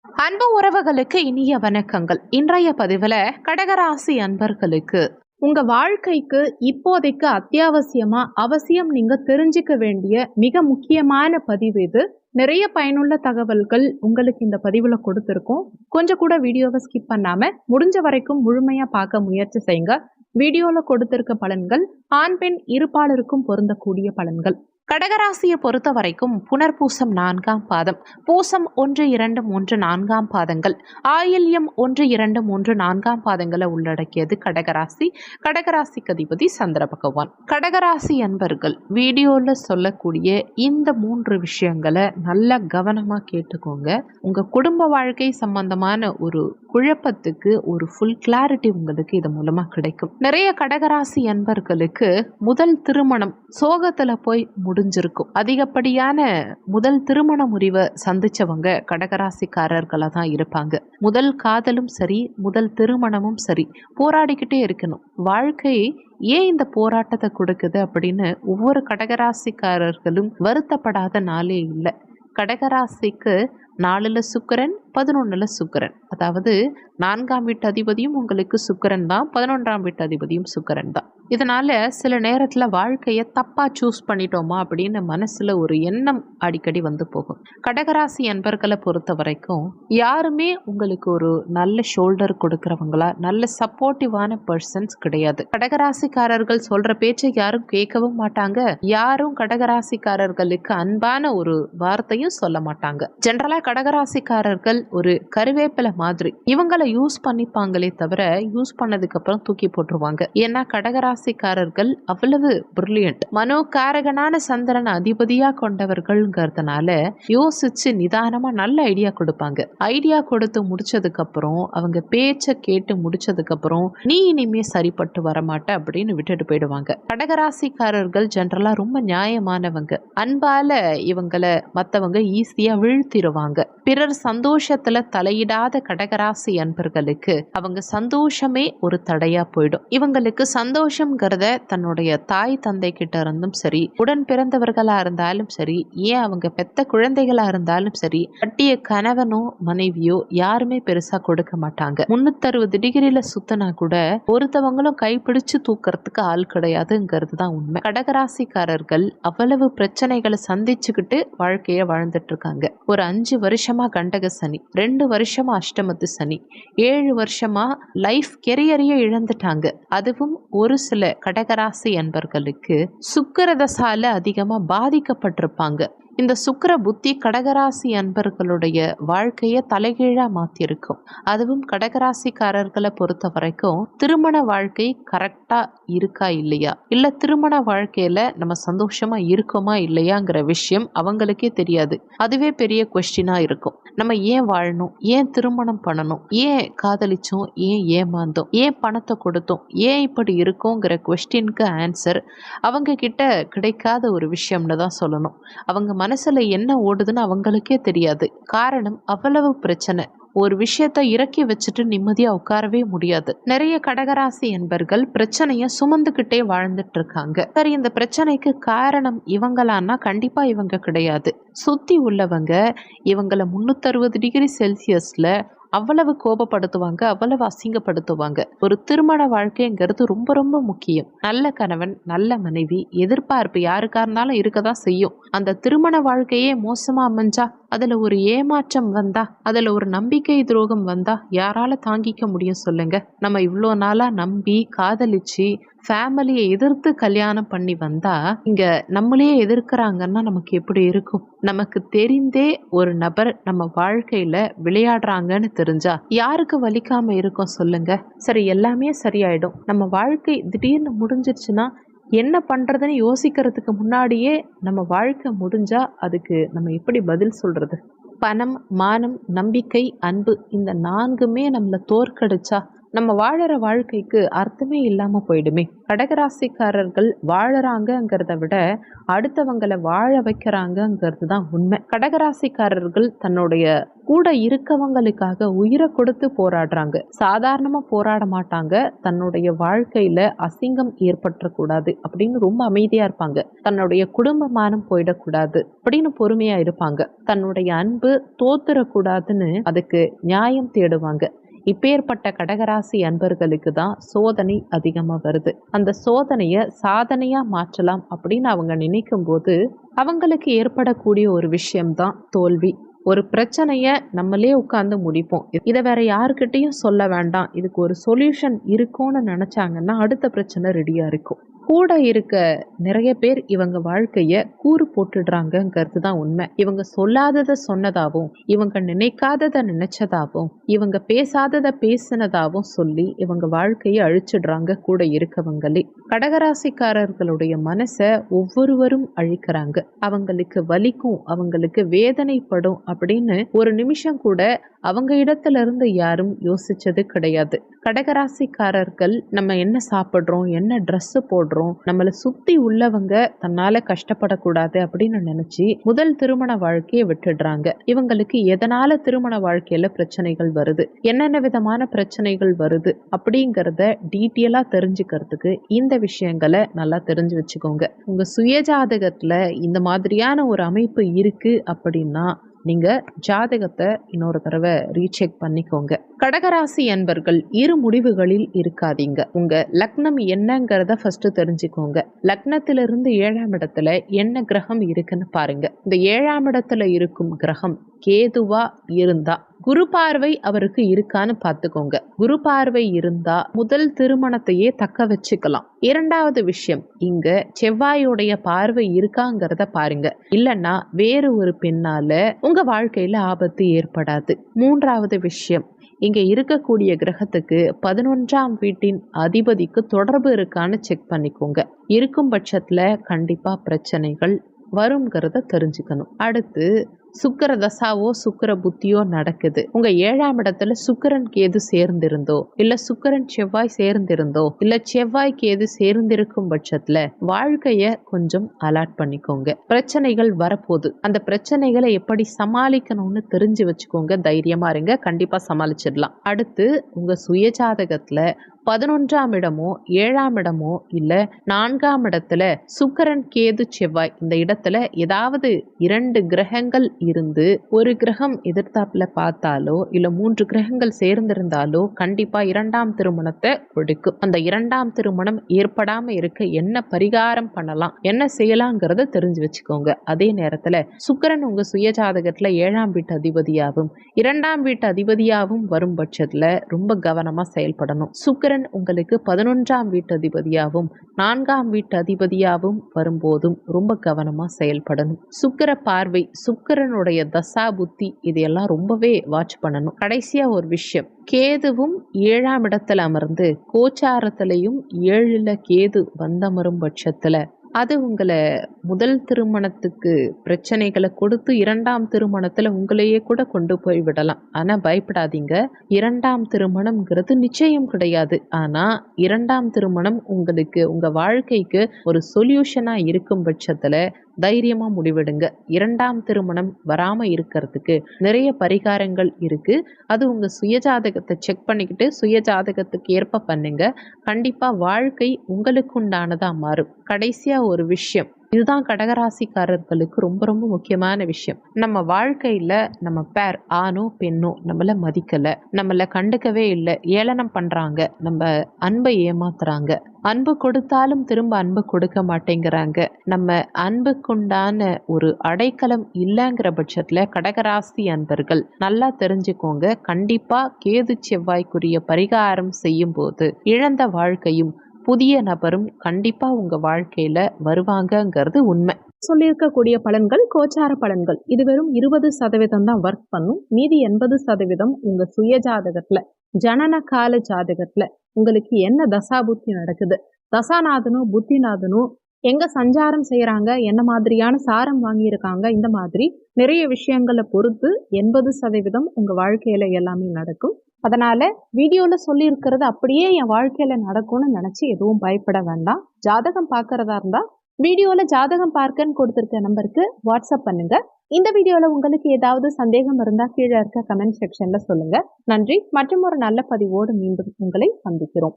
அன்பு உறவுகளுக்கு இனிய வணக்கங்கள். இன்றைய பதிவில் கடகராசி அன்பர்களுக்கு உங்க வாழ்க்கைக்கு இப்போதைக்கு அவசியம் நீங்க தெரிஞ்சுக்க வேண்டிய மிக முக்கியமான பதிவு இது. நிறைய பயனுள்ள தகவல்கள் உங்களுக்கு இந்த பதிவுல கொடுத்துருக்கோம். கொஞ்சம் கூட வீடியோவை ஸ்கிப் பண்ணாம முடிஞ்ச வரைக்கும் முழுமையா பார்க்க முயற்சி செய்யுங்க. வீடியோல கொடுத்திருக்க பலன்கள் ஆண் பெண் இருபாலருக்கும் பொருந்தக்கூடிய பலன்கள். கடகராசியை பொறுத்த வரைக்கும் புனர்பூசம் 4ஆம் பாதம், பூசம் 1, 2, 3, 4ஆம் பாதங்கள், ஆயில்யம் 1, 2, 3, 4ஆம் பாதங்களை உள்ளடக்கியது கடகராசி. கடகராசிக்கு அதிபதி சந்திர பகவான். கடகராசி அன்பர்கள் வீடியோல சொல்லக்கூடிய இந்த 3 விஷயங்களை நல்லா கவனமா கேட்டுக்கோங்க. உங்க குடும்ப வாழ்க்கை சம்பந்தமான ஒரு குழப்பத்துக்கு ஒரு ஃபுல் கிளாரிட்டி உங்களுக்கு இது மூலமா கிடைக்கும். நிறைய கடகராசி அன்பர்களுக்கு முதல் திருமணம் சோகத்துல போய் முடிஞ்சிருக்கும். அதிகப்படியான முதல் திருமண முறிவை சந்திச்சவங்க கடகராசிக்காரர்களா தான் இருப்பாங்க. முதல் காதலும் சரி, முதல் திருமணமும் சரி, போராடிக்கிட்டே இருக்கணும். வாழ்க்கை ஏன் இந்த போராட்டத்தை கொடுக்குது அப்படின்னு ஒவ்வொரு கடகராசிக்காரர்களும் வருத்தப்படாத நாளே இல்லை. கடகராசிக்கு 4ல் சுக்கிரன், 11ல் சுக்கிரன், அதாவது 4ஆம் வீட்டு அதிபதியும் உங்களுக்கு சுக்கிரன் தான், 11ஆம் வீட்டு அதிபதியும் சுக்கிரன் தான். இதனால சில நேரத்துல வாழ்க்கையை தப்பா சூஸ் பண்ணிட்டோமா அப்படின்னு மனசுல ஒரு எண்ணம் அடிக்கடி வந்து போகும். கடகராசி அன்பர்களை பொறுத்த வரைக்கும் யாருமே உங்களுக்கு ஒரு நல்ல ஷோல்டர் கொடுக்கறவங்களா, நல்ல சப்போர்ட்டிவான பர்சன்ஸ் கிடையாது. கடகராசிக்காரர்கள் சொல்ற பேச்சை யாரும் கேட்கவும் மாட்டாங்க. யாரும் கடகராசிக்காரர்களுக்கு அன்பான ஒரு வார்த்தையும் சொல்ல மாட்டாங்க. ஜென்ரலா கடகராசிக்காரர்கள் ஒரு கருவேப்பிலை மாதிரி இவங்களை யூஸ் பண்ணிப்பாங்களே தவிர யூஸ் பண்ணதுக்கு அப்புறம் தூக்கி போட்டுருவாங்க. ஏன்னா கடகராசிக்காரர்கள் அவ்வளவு பிரில்லியன்ட். மனோகாரகனான சந்திரன் அதிபதியா கொண்டவர்கள்ங்கிறதுனால யோசிச்சு நிதானமா நல்ல ஐடியா கொடுப்பாங்க. ஐடியா கொடுத்து முடிச்சதுக்கு அப்புறம் அவங்க பேச்ச கேட்டு முடிச்சதுக்கு அப்புறம் நீ இனிமே சரிப்பட்டு வரமாட்ட அப்படின்னு விட்டுட்டு போயிடுவாங்க. கடகராசிக்காரர்கள் ஜென்ரலா ரொம்ப நியாயமானவங்க. அன்பால இவங்களை மத்தவங்க ஈஸியா வீழ்த்திடுவாங்க. பிறர் சந்தோஷத்துல தலையிடாத கடகராசி அன்பர்களுக்கு அவங்க சந்தோஷமே ஒரு தடையா போயிடும். இவங்களுக்கு சந்தோஷம்ங்கிறத தன்னுடைய தாய் தந்தை கிட்ட இருந்தும் சரி, உடன் பிறந்தவர்களா இருந்தாலும் சரி, ஏன் அவங்க பெத்த குழந்தைகளா இருந்தாலும் சரி, கட்டிய கணவனோ மனைவியோ யாருமே பெருசா கொடுக்க மாட்டாங்க. 360 டிகிரில சுத்தினா கூட ஒருத்தவங்களும் கைப்பிடிச்சு தூக்கறதுக்கு ஆள் கிடையாதுங்கிறது தான் உண்மை. கடகராசிக்காரர்கள் அவ்வளவு பிரச்சனைகளை சந்திச்சுக்கிட்டு வாழ்க்கைய வாழ்ந்துட்டு இருக்காங்க. ஒரு 5 வருஷமா கண்டக சனி, 2 வருஷமா அஷ்டமத்து சனி, 7 வருஷமா லைஃப் கெரியரையே இழந்துட்டாங்க. அதுவும் ஒரு சில கடகராசி அன்பர்களுக்கு சுக்கிரதசால அதிகமா பாதிக்கப்பட்டிருப்பாங்க. இந்த சுக்கிர புத்தி கடகராசி அன்பர்களுடைய வாழ்க்கையை தலைகீழா மாத்திருக்கும். அதுவும் கடகராசிக்காரர்களை பொறுத்த வரைக்கும் திருமண வாழ்க்கை கரெக்டா இருக்கா இல்லையா, இல்ல திருமண வாழ்க்கையில நம்ம சந்தோஷமா இருக்கோமா இல்லையாங்கிற விஷயம் அவங்களுக்கே தெரியாது. அதுவே பெரிய கொஸ்டினா இருக்கும். நம்ம ஏன் வாழணும், ஏன் திருமணம் பண்ணணும், ஏன் காதலிச்சோம், ஏன் ஏமாந்தோம், ஏன் பணத்தை கொடுத்தோம், ஏன் இப்படி இருக்கோங்கிற கொஸ்டினுக்கு ஆன்சர் அவங்க கிட்ட கிடைக்காத ஒரு விஷயம்னு தான் சொல்லணும். அவங்க மனசுல என்ன ஓடுதுன்னு அவங்களுக்கே தெரியாது. காரணம் அவ்வளவு பிரச்சனை. ஒரு விஷயத்தை இறக்கி வச்சுட்டு நிம்மதியா உட்காரவே முடியாது. நிறைய கடகராசி என்பர்கள் பிரச்சனைய சுமந்துகிட்டே வாழ்ந்துட்டு இருக்காங்க. சரி, இந்த பிரச்சனைக்கு காரணம் இவங்களான்னா கண்டிப்பா இவங்க கிடையாது. சுத்தி உள்ளவங்க இவங்களை 360 டிகிரி செல்சியஸ்ல அவ்வளவு கோபப்படுத்துவாங்க, அவ்வளவு அசிங்கப்படுத்துவாங்க. ஒரு திருமண வாழ்க்கைங்கிறது ரொம்ப ரொம்ப முக்கியம். நல்ல கணவன், நல்ல மனைவி எதிர்பார்ப்பு யாருக்கா இருந்தாலும் இருக்கதான் செய்யும். அந்த திருமண வாழ்க்கையே மோசமா அமைஞ்சா, அதுல ஒரு ஏமாற்றம் வந்தா, அதுல ஒரு நம்பிக்கை துரோகம் வந்தா யாரால தாங்கிக்க முடியும் சொல்லுங்க? நம்ம இவ்வளோ நாளா நம்பி காதலிச்சு ஃபேமிலியை எதிர்த்து கல்யாணம் பண்ணி வந்தா இங்க நம்மளையே எதிர்க்கிறாங்கன்னா நமக்கு எப்படி இருக்கும்? நமக்கு தெரிந்தே ஒரு நபர் நம்ம வாழ்க்கையில விளையாடுறாங்கன்னு தெரிஞ்சா யாருக்கு வலிக்காம இருக்கும் சொல்லுங்க? சரி, எல்லாமே சரியாயிடும். நம்ம வாழ்க்கை திடீர்னு முடிஞ்சிருச்சுன்னா என்ன பண்றதுன்னு யோசிக்கிறதுக்கு முன்னாடியே நம்ம வாழ்க்கை முடிஞ்சா அதுக்கு நம்ம எப்படி பதில் சொல்றது? பணம், மானம், நம்பிக்கை, அன்பு, இந்த 4மே நம்மளை தோற்கடிச்சா நம்ம வாழற வாழ்க்கைக்கு அர்த்தமே இல்லாம போயிடுமே. கடகராசிக்காரர்கள் வாழறாங்கங்கிறத விட அடுத்தவங்களை வாழ வைக்கிறாங்கங்கிறது தான் உண்மை. கடகராசிக்காரர்கள் தன்னுடைய கூட இருக்கவங்களுக்காக உயிரை கொடுத்து போராடுறாங்க. சாதாரணமா போராட மாட்டாங்க. தன்னுடைய வாழ்க்கையில அசிங்கம் ஏற்பட்டுறக்கூடாது அப்படின்னு ரொம்ப அமைதியா இருப்பாங்க. தன்னுடைய குடும்பமானம் போயிடக்கூடாது அப்படின்னு பொறுமையா இருப்பாங்க. தன்னுடைய அன்பு தோத்துறக்கூடாதுன்னு அதுக்கு நியாயம் தேடுவாங்க. இப்பேற்பட்ட கடகராசி அன்பர்களுக்கு தான் சோதனை அதிகமா வருது. அந்த சோதனைய சாதனையா மாற்றலாம் அப்படின்னு அவங்க நினைக்கும் போது அவங்களுக்கு ஏற்படக்கூடிய ஒரு விஷயம்தான் தோல்வி. ஒரு பிரச்சனைய நம்மளே உட்கார்ந்து முடிப்போம். இதை வேற யாருக்கிட்டையும் சொல்ல வேண்டாம், இதுக்கு ஒரு சொல்யூஷன் இருக்கும்னு நினைச்சாங்கன்னா அடுத்த பிரச்சனை ரெடியா இருக்கும். கூட இருக்க நிறைய பேர் இவங்க வாழ்க்கைய கூறு போட்டுடுறாங்கங்கிறது தான் உண்மை. இவங்க சொல்லாததை சொன்னதாகவும், இவங்க நினைக்காததை நினைச்சதாகவும், இவங்க பேசாததை பேசினதாகவும் சொல்லி இவங்க வாழ்க்கையை அழிச்சிடுறாங்க கூட இருக்கவங்களே. கடகராசிக்காரர்களுடைய மனசை ஒவ்வொருவரும் அழிக்கிறாங்க. அவங்களுக்கு வலிக்கும், அவங்களுக்கு வேதனைப்படும் அப்படின்னு ஒரு நிமிஷம் கூட அவங்க இடத்துல இருந்து யாரும் யோசிச்சது கிடையாது. கடகராசிக்காரர்கள் நம்ம என்ன சாப்பிட்றோம், என்ன ட்ரெஸ் போடுறோம், நம்மளை சுத்தி உள்ளவங்க தன்னால கஷ்டப்படக்கூடாது அப்படின்னு நினைச்சு முதல் திருமண வாழ்க்கையை விட்டுடுறாங்க. இவங்களுக்கு எதனால திருமண வாழ்க்கையில பிரச்சனைகள் வருது, என்னென்ன விதமான பிரச்சனைகள் வருது அப்படிங்கிறத டீட்டெயிலா தெரிஞ்சுக்கிறதுக்கு இந்த விஷயங்களை நல்லா தெரிஞ்சு வச்சுக்கோங்க. உங்க சுயஜாதகத்துல இந்த மாதிரியான ஒரு அமைப்பு இருக்கு அப்படின்னா நீங்க ஜாதகத்தை இன்னொரு தடவை ரீசெக் பண்ணிக்கோங்க. கடகராசி என்பர்கள் இரு முடிவுகளில் இருக்காதீங்க. உங்க லக்னம் என்னங்கிறத ஃபர்ஸ்ட் தெரிஞ்சுக்கோங்க. லக்னத்திலிருந்து 7ஆம் இடத்துல என்ன கிரகம் இருக்குன்னு பாருங்க. இந்த 7ஆம் இடத்துல இருக்கும் கிரகம் கேதுவா இருந்தா குரு பார்வை அவருக்கு இருக்கான்னு பார்த்துக்கோங்க. குரு பார்வை இருந்தா முதல் திருமணத்தையே தக்க வச்சுக்கலாம். இரண்டாவது விஷயம், இங்க செவ்வாயுடைய பார்வை இருக்காங்கிறத பாருங்க. இல்லைன்னா வேறு ஒரு பெண்ணால உங்க வாழ்க்கையில ஆபத்து ஏற்படாது. மூன்றாவது விஷயம், இங்க இருக்கக்கூடிய கிரகத்துக்கு 11ஆம் வீட்டின் அதிபதிக்கு தொடர்பு இருக்கான்னு செக் பண்ணிக்கோங்க. இருக்கும் பட்சத்துல கண்டிப்பா பிரச்சனைகள் வருங்கிறத தெரிஞ்சுக்கணும். அடுத்து சுக்கிர தசாவோ சுக்கிர புத்தியோ நடக்குது. உங்க 7ஆம் இடத்துல சுக்கிரன் கேது சேர்ந்திருந்தோ, இல்ல சுக்கிரன் செவ்வாய் சேர்ந்திருந்தோ, இல்ல செவ்வாய் கேது சேர்ந்திருக்கும் பட்சத்துல வாழ்க்கைய கொஞ்சம் அலாட் பண்ணிக்கோங்க. பிரச்சனைகள் வரப்போகுது. அந்த பிரச்சனைகளை எப்படி சமாளிக்கணும்னு தெரிஞ்சு வச்சுக்கோங்க. தைரியமா இருங்க, கண்டிப்பா சமாளிச்சிடலாம். அடுத்து உங்க சுயஜாதகத்துல 11ஆம் இடமோ 7ஆம் இடமோ இல்ல 4ஆம் இடத்துல சுக்கிரன் கேது செவ்வாய் இந்த இடத்துல ஏதாவது 2 கிரகங்கள் இருந்து ஒரு கிரகம் எதிர்த்தாப்புல பார்த்தாலோ இல்ல 3 கிரகங்கள் சேர்ந்திருந்தாலோ கண்டிப்பா 2ஆம் திருமணத்தை கொடுக்கும். அந்த 2ஆம் திருமணம் ஏற்படாம இருக்க என்ன பரிகாரம் பண்ணலாம், என்ன செய்யலாங்கிறத தெரிஞ்சு வச்சுக்கோங்க. அதே நேரத்துல சுக்கிரன் உங்க சுயஜாதகத்துல 7ஆம் வீட்டு அதிபதியாகவும் 2ஆம் வீட்டு அதிபதியாகவும் வரும் பட்சத்துல ரொம்ப கவனமா செயல்படணும். சுக்கிரன் உங்களுக்கு 11ஆம் வீட்டு அதிபதியாகவும் 4ஆம் வீட்டு அதிபதியாகவும் வரும்போதும் ரொம்ப கவனமா செயல்படணும். சுக்கிர பார்வை, சுக்கிரனுடைய தசா புத்தி இதையெல்லாம் ரொம்பவே வாட்ச் பண்ணணும். கடைசியா ஒரு விஷயம், கேதுவும் 7ஆம் இடத்துல அமர்ந்து கோச்சாரத்திலையும் 7ல் கேது வந்தமரும் பட்சத்துல அது உங்களை முதல் திருமணத்துக்கு பிரச்சனைகளை கொடுத்து 2ஆம் திருமணத்துல உங்களையே கூட கொண்டு போய் விடலாம். ஆனா பயப்படாதீங்க, 2ஆம் திருமணம்ங்கிறது நிச்சயம் கிடையாது. ஆனா 2ஆம் திருமணம் உங்களுக்கு உங்க வாழ்க்கைக்கு ஒரு சொல்யூஷனா இருக்கும் பட்சத்துல தைரியமா முடிவெடுங்க. 2ஆம் திருமணம் வராம இருக்கிறதுக்கு நிறைய பரிகாரங்கள் இருக்கு. அது உங்க சுயஜாதகத்தை செக் பண்ணிக்கிட்டு சுயஜாதகத்துக்கு ஏற்ப பண்ணுங்க. கண்டிப்பா வாழ்க்கை உங்களுக்கு உண்டானதா மாறும். கடைசியா ஒரு விஷயம், இதுதான் கடகராசிக்காரர்களுக்கு ரொம்ப ரொம்ப முக்கியமான விஷயம். நம்ம வாழ்க்கையில நம்ம பேர் ஆணோ பெண்ணோ நம்மள மதிக்கல, நம்மள கண்டுக்கவே இல்லை, ஏளனம் பண்றாங்க, நம்ம அன்பை ஏமாத்துறாங்க, அன்பு கொடுத்தாலும் திரும்ப அன்பு கொடுக்க மாட்டேங்கிறாங்க, நம்ம அன்புக்குண்டான ஒரு அடைக்கலம் இல்லைங்கிற பட்சத்துல கடகராசி அன்பர்கள் நல்லா தெரிஞ்சுக்கோங்க. கண்டிப்பா கேது செவ்வாய்க்குரிய பரிகாரம் செய்யும் போது இழந்த வாழ்க்கையும் புதிய நபரும் கண்டிப்பா உங்க வாழ்க்கையில வருவாங்கங்கிறது உண்மை. சொல்லியிருக்கக்கூடிய பலன்கள் கோச்சார பலன்கள். இது வெறும் 20% தான் ஒர்க் பண்ணும். மீதி 80% உங்க சுய ஜாதகத்துல ஜனன கால ஜாதகத்துல உங்களுக்கு என்ன தசா புத்தி நடக்குது, தசாநாதனும் புத்திநாதனும் எங்க சஞ்சாரம் செய்யறாங்க, என்ன மாதிரியான சாரம் வாங்கியிருக்காங்க, இந்த மாதிரி நிறைய விஷயங்களை பொறுத்து 80% உங்க வாழ்க்கையில எல்லாமே நடக்கும். அதனால வீடியோல சொல்லி இருக்கிறது அப்படியே என் வாழ்க்கையில நடக்கும்னு நினைச்சு எதுவும் பயப்பட வேண்டாம். ஜாதகம் பார்க்கறதா இருந்தா வீடியோல ஜாதகம் பார்க்கன்னு கொடுத்திருக்க நம்பருக்கு வாட்ஸ்அப் பண்ணுங்க. இந்த வீடியோல உங்களுக்கு ஏதாவது சந்தேகம் இருந்தா கீழே இருக்க கமெண்ட் செக்ஷன்ல சொல்லுங்க. நன்றி. மற்றும் ஒரு நல்ல பதிவோடு மீண்டும் உங்களை சந்திக்கிறோம்.